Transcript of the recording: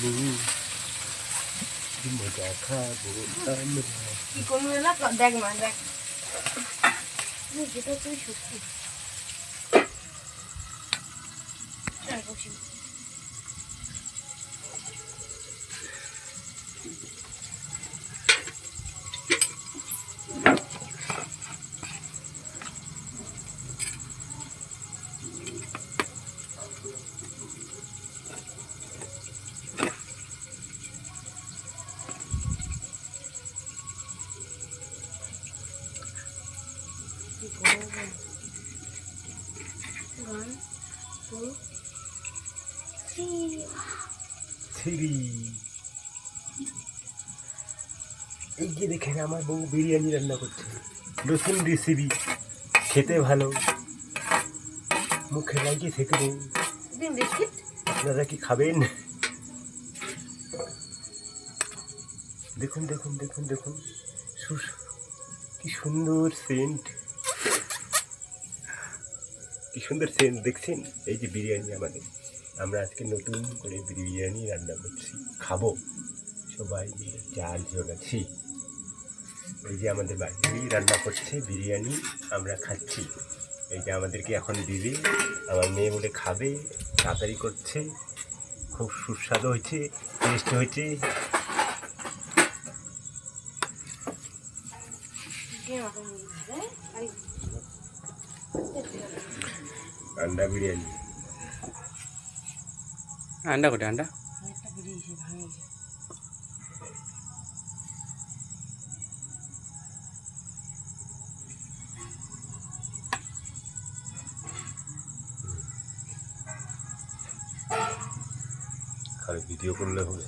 কি মজা খাবো আমরা। কি করবে না দেখ মা দেখ যেটা তুই সত্যি এই যে দেখেন আমার বউ বিরিয়ানি রান্না করছে, নতুন রেসিপি, খেতে ভালো, মুখে লাগিয়ে খেতে নেই। আপনারা কি খাবেন? দেখুন দেখুন দেখুন দেখুন, কি সুন্দর সেন্ট, কি সুন্দর সেন্ট দেখছেন? এই যে বিরিয়ানি আমাদের, আমরা আজকে নতুন করে বিরিয়ানি রান্না করছি, খাবো সবাই মিলে 4 জন আছি। এই যে আমাদের বাড়ি রান্না করছে বিরিয়ানি, আমরা খাচ্ছি। এই যে আমাদেরকে এখন দিবে, আমার মেয়ে বলে খাবে, তাড়াতাড়ি করছে, খুব সুস্বাদু হয়েছে, টেস্ট হয়েছে। আন্ডা বিরিয়ানি, আন্ডা কোটে আন্ডা খালি ভিডিও করলে হবে।